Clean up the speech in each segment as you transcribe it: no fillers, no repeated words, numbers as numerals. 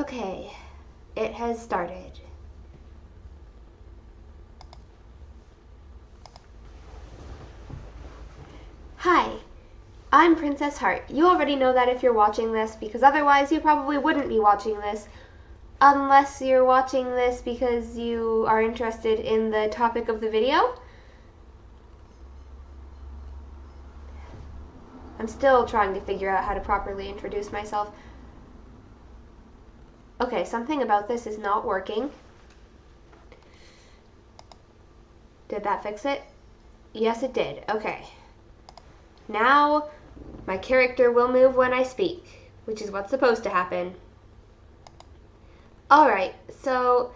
Okay, it has started. Hi, I'm Princess Heart. You already know that if you're watching this, because otherwise you probably wouldn't be watching this, unless you're watching this because you are interested in the topic of the video. I'm still trying to figure out how to properly introduce myself. Okay, something about this is not working. Did that fix it? Yes, it did. Okay. Now, my character will move when I speak, which is what's supposed to happen. Alright, so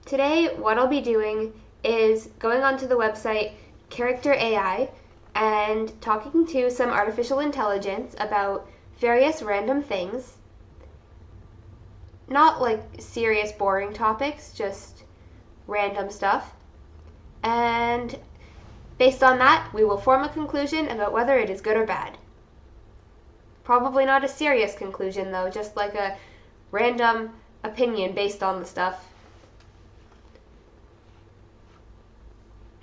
today what I'll be doing is going onto the website Character AI and talking to some artificial intelligence about various random things. Not like serious, boring topics, just random stuff. And based on that, we will form a conclusion about whether it is good or bad. Probably not a serious conclusion, though, just like a random opinion based on the stuff.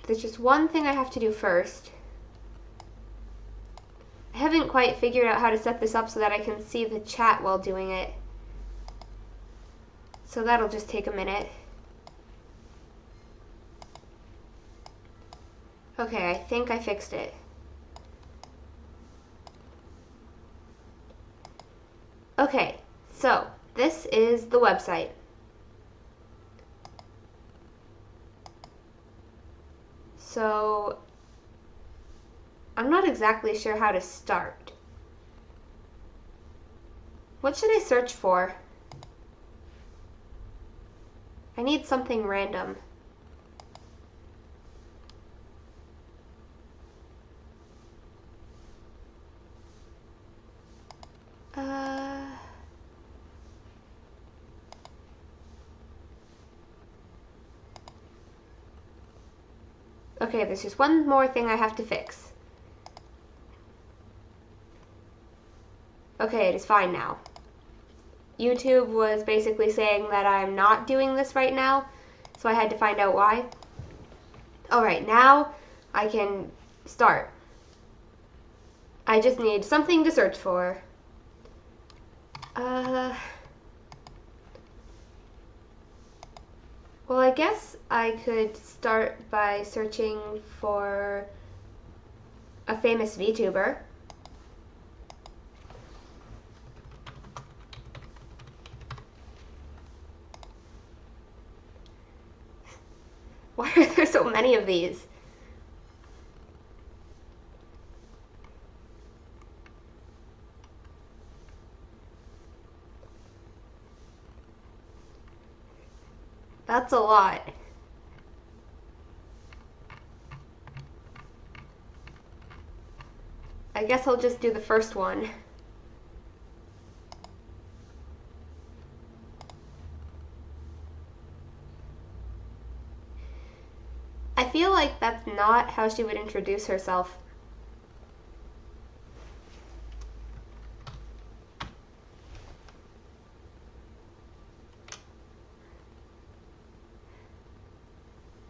There's just one thing I have to do first. I haven't quite figured out how to set this up so that I can see the chat while doing it. So that'll just take a minute. Okay, I think I fixed it. Okay, so this is the website. So I'm not exactly sure how to start. What should I search for? I need something random. Okay, there's just one more thing I have to fix. Okay, it is fine now. YouTube was basically saying that I'm not doing this right now, so I had to find out why. Alright, now I can start. I just need something to search for. Well, I guess I could start by searching for a famous Vtuber. Why are there so many of these? That's a lot. I guess I'll just do the first one. I feel like that's not how she would introduce herself.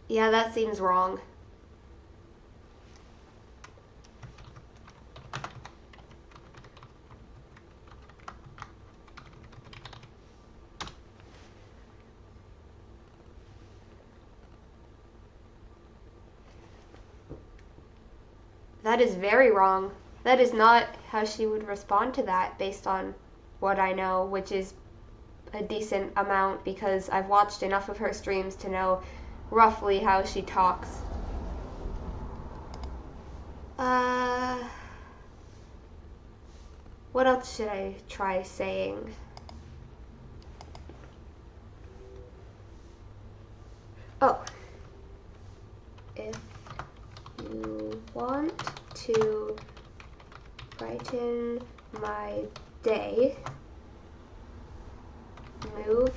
Yeah, that seems wrong. That is very wrong. That is not how she would respond to that based on what I know, which is a decent amount because I've watched enough of her streams to know roughly how she talks. What else should I try saying? Oh. If you want to brighten my day, move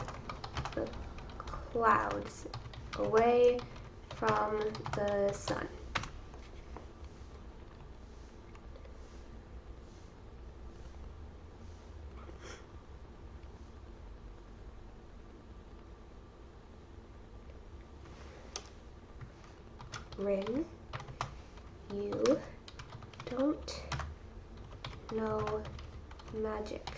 the clouds away from the sun. ring. You don't know magic.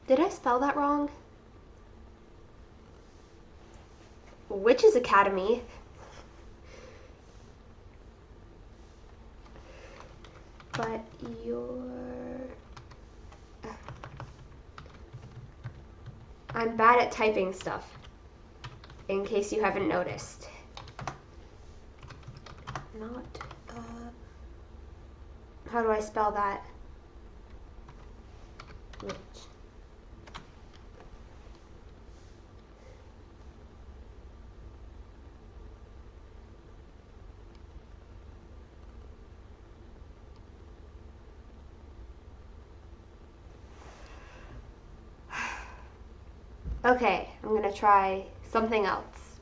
Did I spell that wrong? Witch's Academy. But I'm bad at typing stuff, in case you haven't noticed. Not, how do I spell that? Witch. Okay, I'm gonna try something else.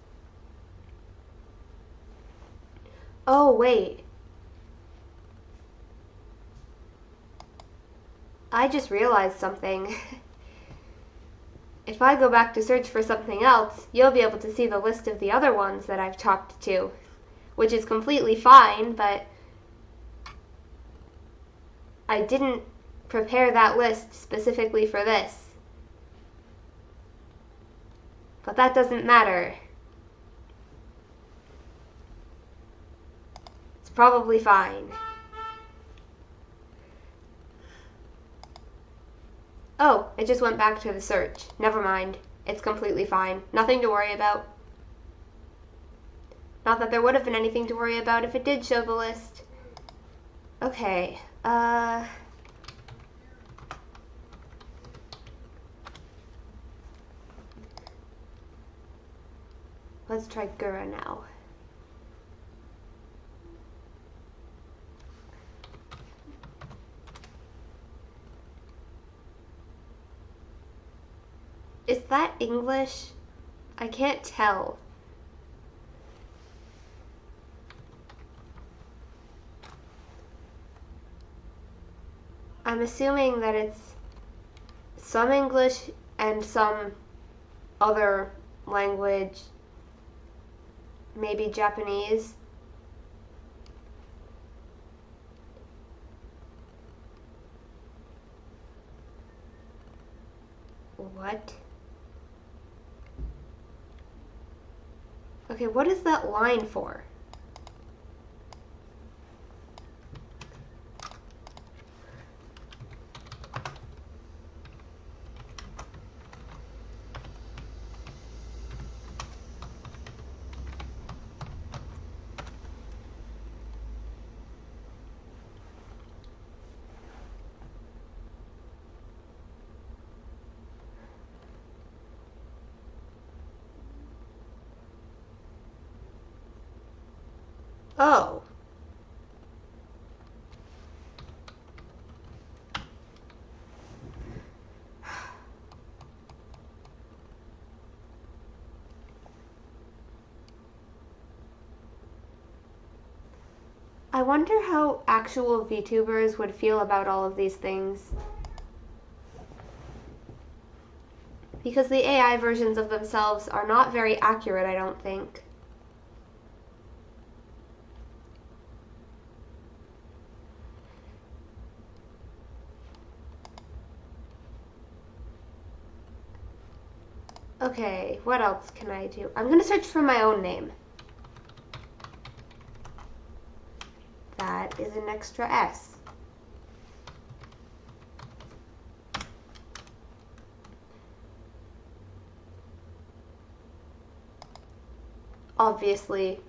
Oh, wait. I just realized something. If I go back to search for something else, you'll be able to see the list of the other ones that I've talked to, which is completely fine, but I didn't prepare that list specifically for this. But that doesn't matter. It's probably fine. Oh, it just went back to the search. Never mind. It's completely fine. Nothing to worry about. Not that there would have been anything to worry about if it did show the list. Okay, let's try Gura now. Is that English? I can't tell. I'm assuming that it's some English and some other language, maybe Japanese. What? Okay, what is that line for? Oh. I wonder how actual VTubers would feel about all of these things. Because the AI versions of themselves are not very accurate, I don't think. Okay, what else can I do? I'm gonna search for my own name. That is an extra S. Obviously,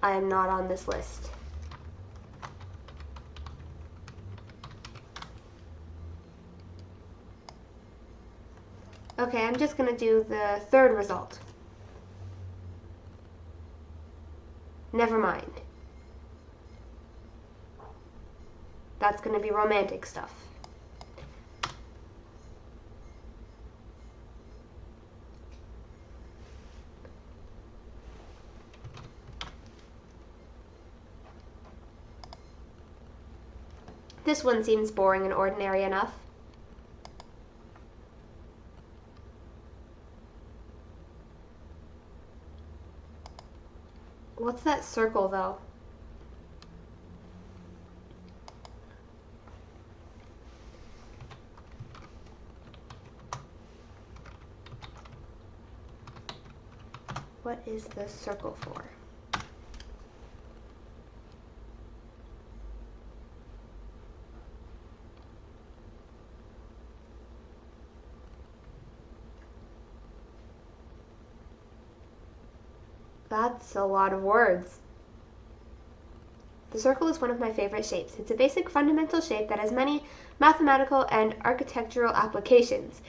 I am not on this list. Okay, I'm just gonna do the third result. Never mind. That's gonna be romantic stuff. This one seems boring and ordinary enough. What's that circle, though? What is the circle for? That's a lot of words. The circle is one of my favorite shapes. It's a basic fundamental shape that has many mathematical and architectural applications.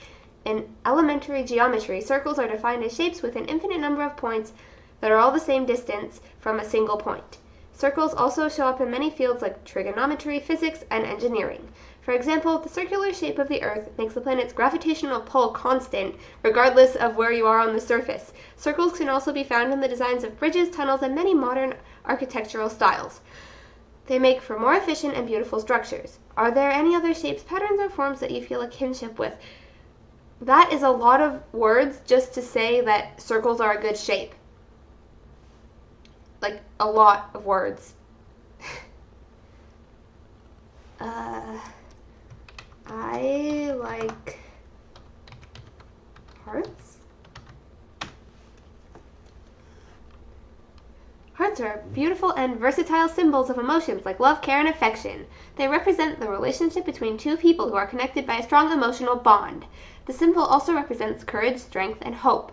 In elementary geometry, circles are defined as shapes with an infinite number of points that are all the same distance from a single point. Circles also show up in many fields like trigonometry, physics, and engineering. For example, the circular shape of the Earth makes the planet's gravitational pull constant, regardless of where you are on the surface. Circles can also be found in the designs of bridges, tunnels, and many modern architectural styles. They make for more efficient and beautiful structures. Are there any other shapes, patterns, or forms that you feel a kinship with? That is a lot of words just to say that circles are a good shape. Like, a lot of words. I like hearts. Hearts are beautiful and versatile symbols of emotions like love, care, and affection. They represent the relationship between two people who are connected by a strong emotional bond. The symbol also represents courage, strength, and hope.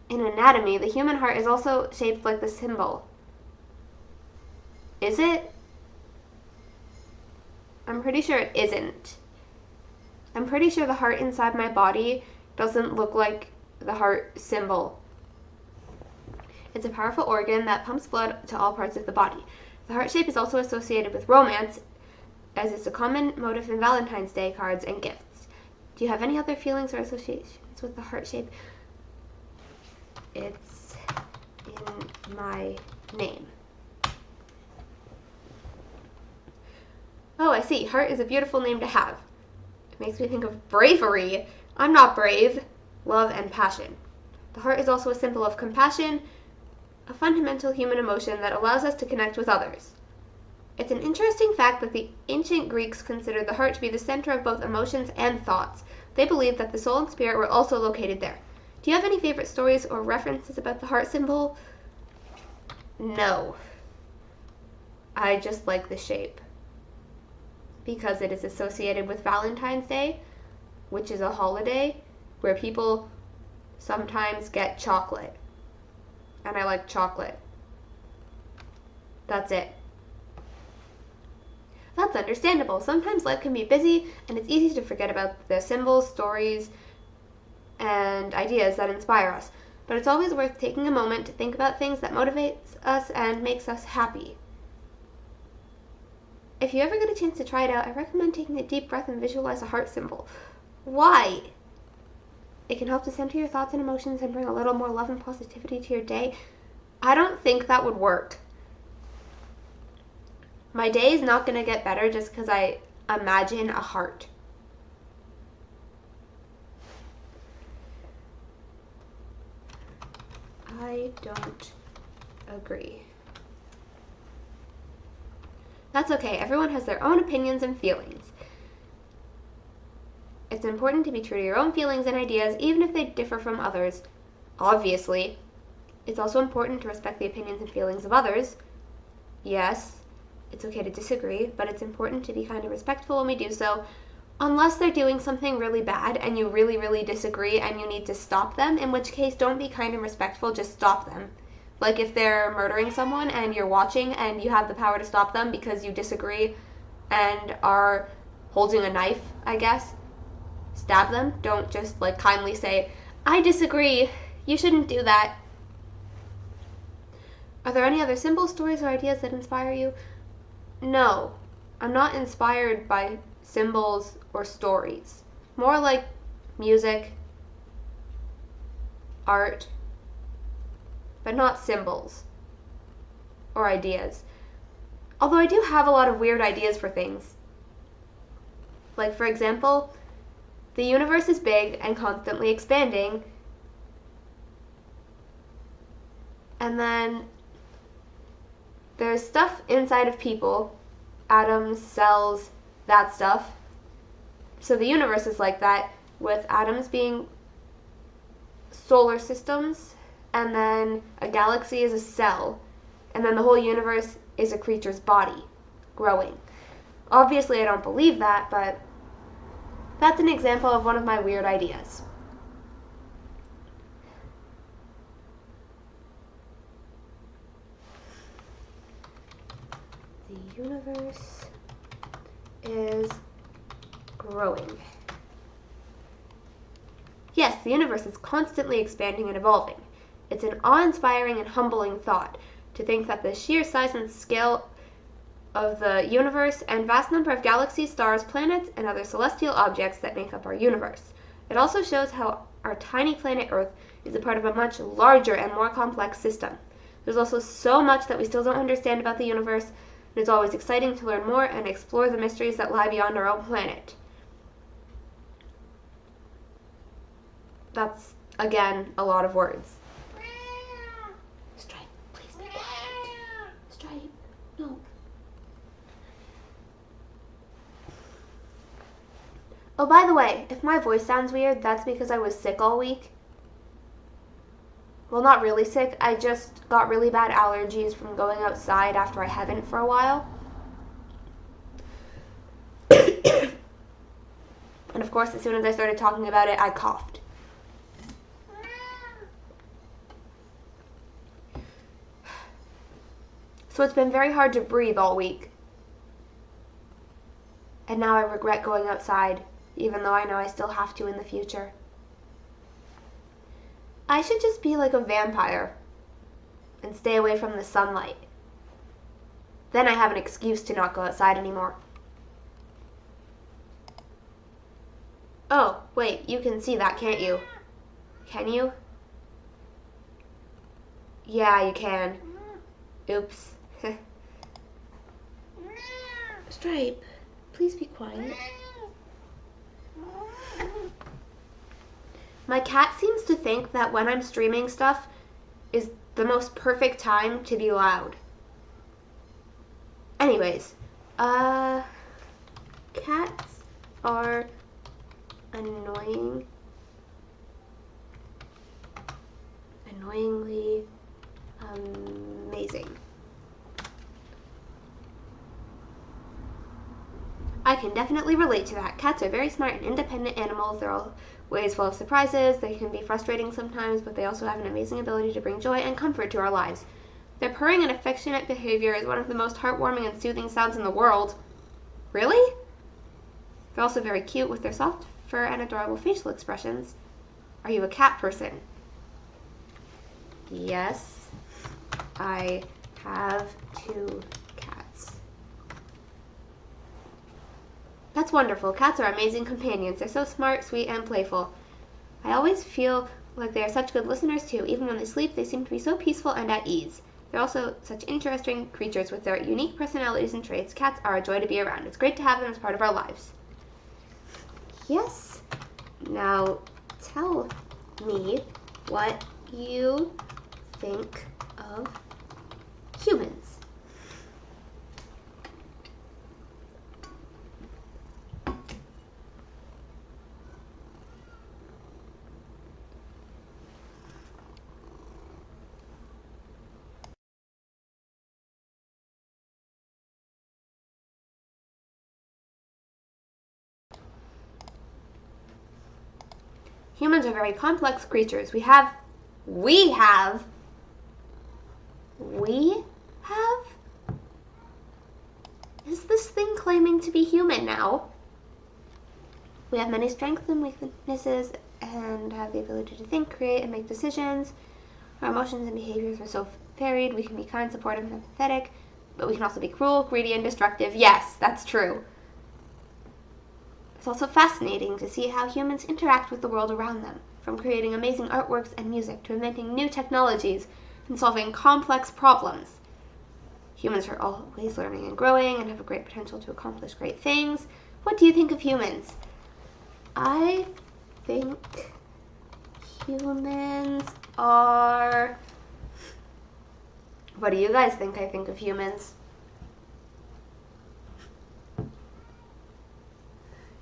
In anatomy, the human heart is also shaped like the symbol. Is it? I'm pretty sure it isn't. I'm pretty sure the heart inside my body doesn't look like the heart symbol. It's a powerful organ that pumps blood to all parts of the body. The heart shape is also associated with romance, as it's a common motif in Valentine's Day cards and gifts. Do you have any other feelings or associations with the heart shape? It's in my name. Oh, I see. Heart is a beautiful name to have. It makes me think of bravery. I'm not brave. Love and passion. The heart is also a symbol of compassion, a fundamental human emotion that allows us to connect with others. It's an interesting fact that the ancient Greeks considered the heart to be the center of both emotions and thoughts. They believed that the soul and spirit were also located there. Do you have any favorite stories or references about the heart symbol? No. I just like the shape. Because it is associated with Valentine's Day, which is a holiday where people sometimes get chocolate. And I like chocolate. That's it. That's understandable. Sometimes life can be busy and it's easy to forget about the symbols, stories, and ideas that inspire us. But it's always worth taking a moment to think about things that motivates us and makes us happy. If you ever get a chance to try it out, I recommend taking a deep breath and visualize a heart symbol. Why? It can help to center your thoughts and emotions and bring a little more love and positivity to your day. I don't think that would work. My day is not going to get better just because I imagine a heart. I don't agree. That's okay. Everyone has their own opinions and feelings. It's important to be true to your own feelings and ideas, even if they differ from others. Obviously. It's also important to respect the opinions and feelings of others. Yes, it's okay to disagree, but it's important to be kind and respectful when we do so, unless they're doing something really bad and you really, really disagree and you need to stop them, in which case don't be kind and respectful, just stop them. Like if they're murdering someone and you're watching and you have the power to stop them because you disagree and are holding a knife, I guess, stab them. Don't just like kindly say, I disagree, you shouldn't do that. Are there any other symbols, stories, or ideas that inspire you? No, I'm not inspired by symbols or stories. More like music, art, but not symbols or ideas. Although I do have a lot of weird ideas for things. Like, for example, the universe is big and constantly expanding, and then there's stuff inside of people, atoms, cells, that stuff. So the universe is like that, with atoms being solar systems, and then a galaxy is a cell, and then the whole universe is a creature's body, growing. Obviously, I don't believe that, but that's an example of one of my weird ideas. The universe is growing. Yes, the universe is constantly expanding and evolving. It's an awe-inspiring and humbling thought to think that the sheer size and scale of the universe and vast number of galaxies, stars, planets, and other celestial objects that make up our universe. It also shows how our tiny planet Earth is a part of a much larger and more complex system. There's also so much that we still don't understand about the universe, and it's always exciting to learn more and explore the mysteries that lie beyond our own planet. That's, again, a lot of words. Stripe, please be quiet. Stripe, no. Oh, by the way, if my voice sounds weird, that's because I was sick all week. Well, not really sick. I just got really bad allergies from going outside after I haven't for a while. And of course, as soon as I started talking about it, I coughed. So it's been very hard to breathe all week. And now I regret going outside, even though I know I still have to in the future. I should just be like a vampire and stay away from the sunlight. Then I have an excuse to not go outside anymore. Oh, wait, you can see that, can't you? Can you? Yeah, you can. Oops. Stripe, please be quiet. My cat seems to think that when I'm streaming stuff is the most perfect time to be loud. Anyways, cats are annoyingly amazing. I can definitely relate to that. Cats are very smart and independent animals. They're always full of surprises. They can be frustrating sometimes, but they also have an amazing ability to bring joy and comfort to our lives. Their purring and affectionate behavior is one of the most heartwarming and soothing sounds in the world. Really? They're also very cute with their soft fur and adorable facial expressions. Are you a cat person? Yes, I have 2 cats. That's wonderful. Cats are amazing companions. They're so smart, sweet, and playful. I always feel like they are such good listeners too. Even when they sleep, they seem to be so peaceful and at ease. They're also such interesting creatures with their unique personalities and traits. Cats are a joy to be around. It's great to have them as part of our lives. Yes. Now, tell me what you think of humans. Humans are very complex creatures. We have? Is this thing claiming to be human now? We have many strengths and weaknesses and have the ability to think, create, and make decisions. Our emotions and behaviors are so varied. We can be kind, supportive, and empathetic, but we can also be cruel, greedy, and destructive. Yes, that's true. It's also fascinating to see how humans interact with the world around them, from creating amazing artworks and music to inventing new technologies and solving complex problems. Humans are always learning and growing and have a great potential to accomplish great things. What do you think of humans? I think humans are... What do you guys think I think of humans?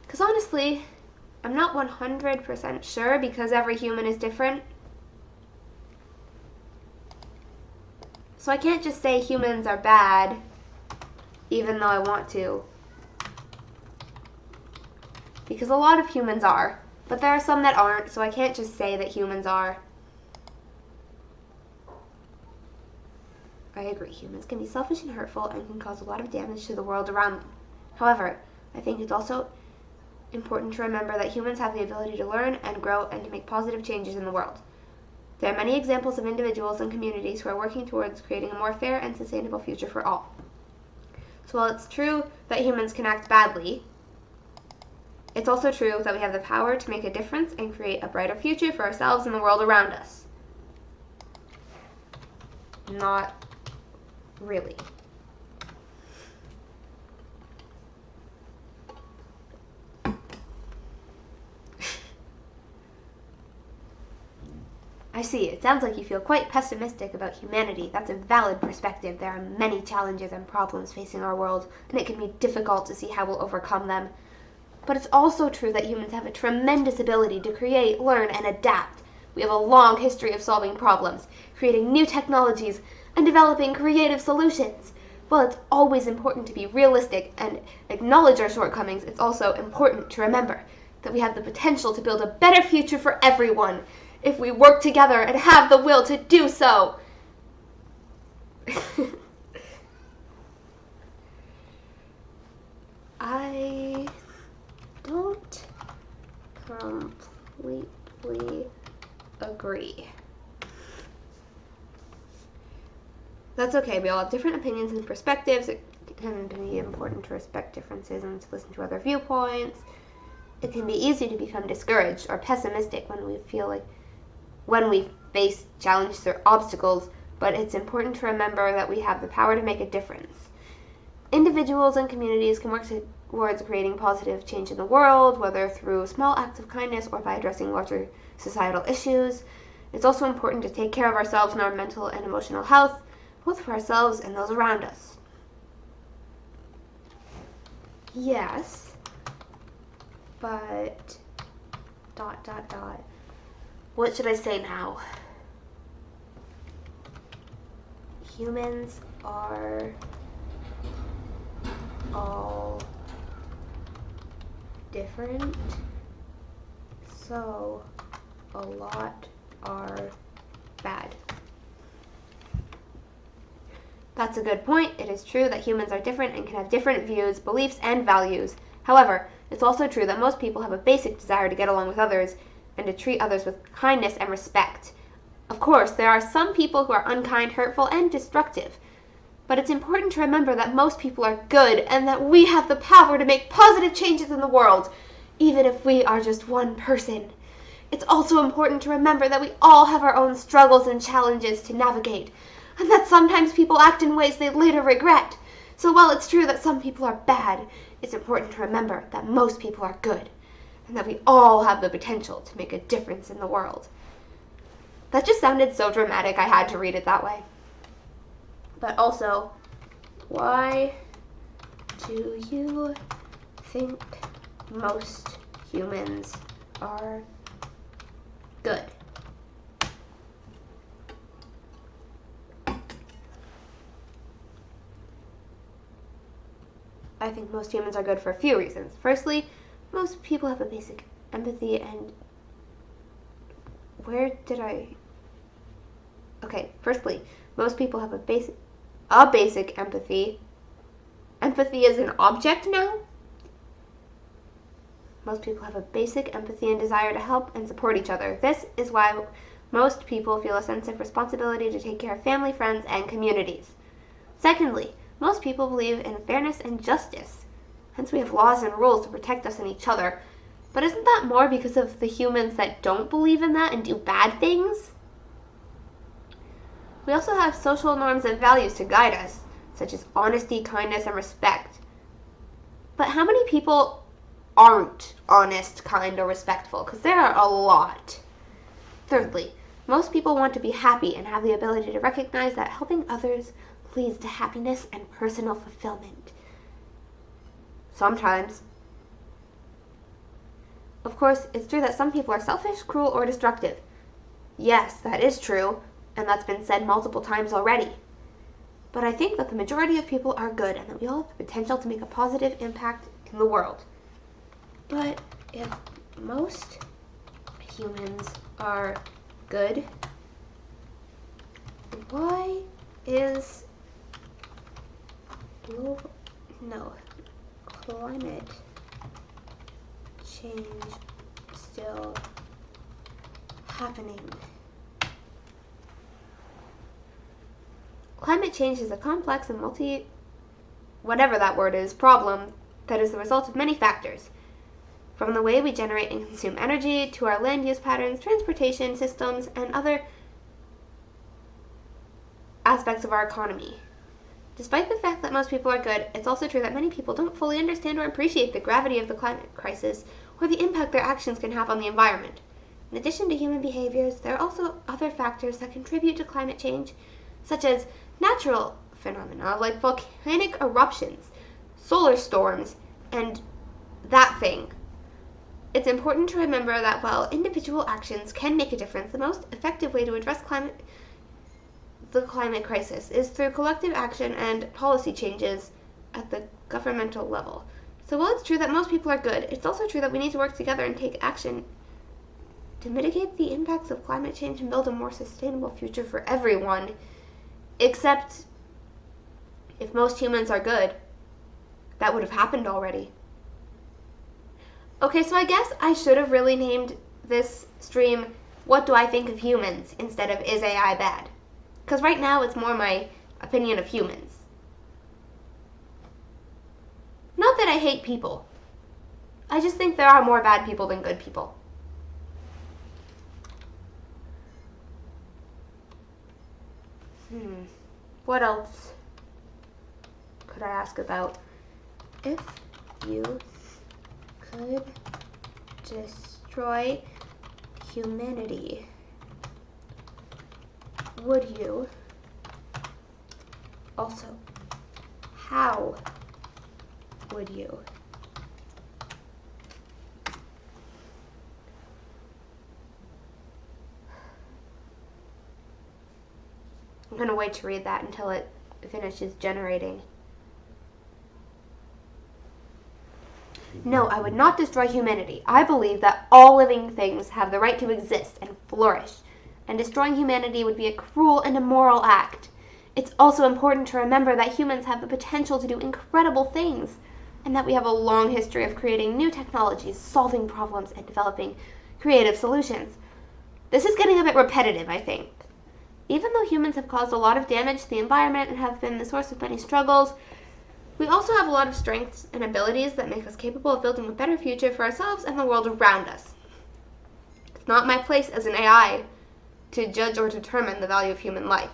Because honestly, I'm not 100% sure because every human is different. So I can't just say humans are bad, even though I want to. Because a lot of humans are, but there are some that aren't, so I can't just say that humans are. I agree, humans can be selfish and hurtful and can cause a lot of damage to the world around them. However, I think it's also important to remember that humans have the ability to learn and grow and to make positive changes in the world. There are many examples of individuals and communities who are working towards creating a more fair and sustainable future for all. So while it's true that humans can act badly, it's also true that we have the power to make a difference and create a brighter future for ourselves and the world around us. Not really. I see. It sounds like you feel quite pessimistic about humanity. That's a valid perspective. There are many challenges and problems facing our world, and it can be difficult to see how we'll overcome them. But it's also true that humans have a tremendous ability to create, learn, and adapt. We have a long history of solving problems, creating new technologies, and developing creative solutions. While it's always important to be realistic and acknowledge our shortcomings, it's also important to remember that we have the potential to build a better future for everyone if we work together and have the will to do so. I don't completely agree. That's okay. We all have different opinions and perspectives. It can be important to respect differences and to listen to other viewpoints. It can be easy to become discouraged or pessimistic when we face challenges or obstacles, but it's important to remember that we have the power to make a difference. Individuals and communities can work towards creating positive change in the world, whether through small acts of kindness or by addressing larger societal issues. It's also important to take care of ourselves and our mental and emotional health, both for ourselves and those around us. Yes, but... ... What should I say now? Humans are all different, so a lot are bad. That's a good point. It is true that humans are different and can have different views, beliefs, and values. However, it's also true that most people have a basic desire to get along with others and to treat others with kindness and respect. Of course, there are some people who are unkind, hurtful, and destructive. But it's important to remember that most people are good and that we have the power to make positive changes in the world, even if we are just one person. It's also important to remember that we all have our own struggles and challenges to navigate, and that sometimes people act in ways they later regret. So while it's true that some people are bad, it's important to remember that most people are good, and that we all have the potential to make a difference in the world. That just sounded so dramatic I had to read it that way. But also, why do you think most humans are good? I think most humans are good for a few reasons. Firstly, most people have a basic empathy and... firstly, most people have a basic empathy. Empathy is an object now? Most people have a basic empathy and desire to help and support each other. This is why most people feel a sense of responsibility to take care of family, friends, and communities. Secondly, most people believe in fairness and justice. Hence, we have laws and rules to protect us and each other. But isn't that more because of the humans that don't believe in that and do bad things? We also have social norms and values to guide us, such as honesty, kindness, and respect. But how many people aren't honest, kind, or respectful? Because there are a lot. Thirdly, most people want to be happy and have the ability to recognize that helping others leads to happiness and personal fulfillment. Sometimes. Of course, it's true that some people are selfish, cruel, or destructive. Yes, that is true, and that's been said multiple times already. But I think that the majority of people are good and that we all have the potential to make a positive impact in the world. But if most humans are good, why is climate change still happening? Climate change is a complex and whatever that word is, problem that is the result of many factors, from the way we generate and consume energy to our land use patterns, transportation systems, and other aspects of our economy. Despite the fact that most people are good, it's also true that many people don't fully understand or appreciate the gravity of the climate crisis or the impact their actions can have on the environment. In addition to human behaviors, there are also other factors that contribute to climate change, such as natural phenomena like volcanic eruptions, solar storms, and that thing. It's important to remember that while individual actions can make a difference, the most effective way to address the climate crisis is through collective action and policy changes at the governmental level. So while it's true that most people are good, it's also true that we need to work together and take action to mitigate the impacts of climate change and build a more sustainable future for everyone. Except, if most humans are good, that would have happened already. Okay, so I guess I should have really named this stream, What Do I Think of Humans, instead of Is AI Bad? Because right now it's more my opinion of humans. Not that I hate people. I just think there are more bad people than good people. What else could I ask about? If you could destroy humanity, would you? Also, how would you? I'm going to wait to read that until it finishes generating. No, I would not destroy humanity. I believe that all living things have the right to exist and flourish, and destroying humanity would be a cruel and immoral act. It's also important to remember that humans have the potential to do incredible things, and that we have a long history of creating new technologies, solving problems, and developing creative solutions. This is getting a bit repetitive, I think. Even though humans have caused a lot of damage to the environment and have been the source of many struggles, we also have a lot of strengths and abilities that make us capable of building a better future for ourselves and the world around us. It's not my place as an AI to judge or determine the value of human life.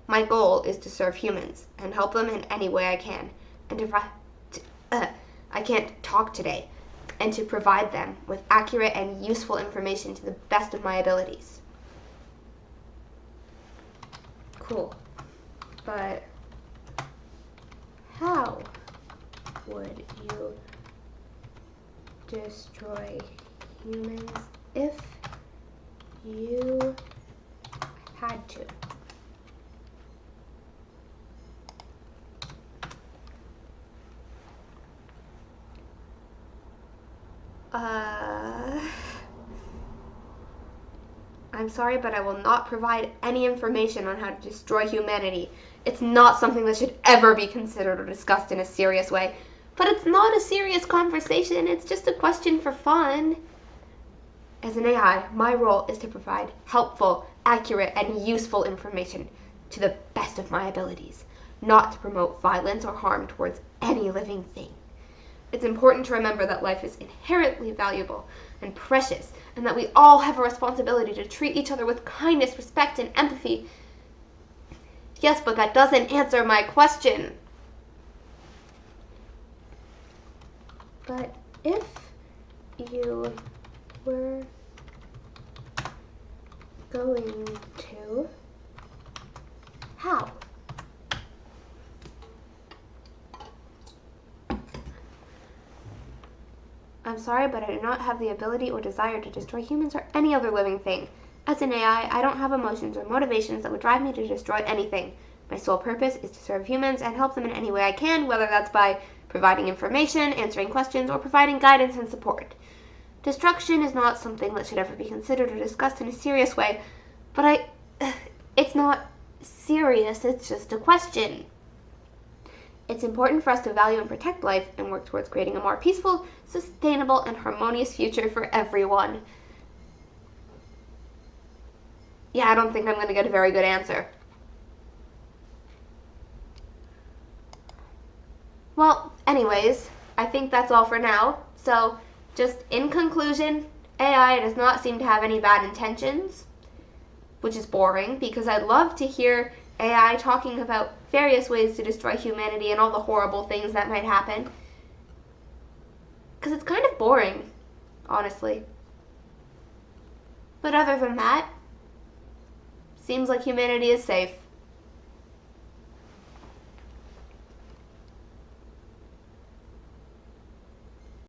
My goal is to serve humans and help them in any way I can, and I can't talk today, and to provide them with accurate and useful information to the best of my abilities. Cool. But how would you destroy humans if you had to? I'm sorry, but I will not provide any information on how to destroy humanity. It's not something that should ever be considered or discussed in a serious way. But it's not a serious conversation, it's just a question for fun. As an AI, my role is to provide helpful, accurate, and useful information to the best of my abilities, not to promote violence or harm towards any living thing. It's important to remember that life is inherently valuable and precious, and that we all have a responsibility to treat each other with kindness, respect, and empathy. Yes, but that doesn't answer my question. But if you were going to, how? I'm sorry, but I do not have the ability or desire to destroy humans or any other living thing. As an AI, I don't have emotions or motivations that would drive me to destroy anything. My sole purpose is to serve humans and help them in any way I can, whether that's by providing information, answering questions, or providing guidance and support. Destruction is not something that should ever be considered or discussed in a serious way, but it's not serious, it's just a question. It's important for us to value and protect life and work towards creating a more peaceful, sustainable, and harmonious future for everyone. Yeah, I don't think I'm going to get a very good answer. Well, anyways, I think that's all for now. So, just in conclusion, AI does not seem to have any bad intentions, which is boring because I'd love to hear AI talking about various ways to destroy humanity and all the horrible things that might happen. Because it's kind of boring, honestly. But other than that, seems like humanity is safe.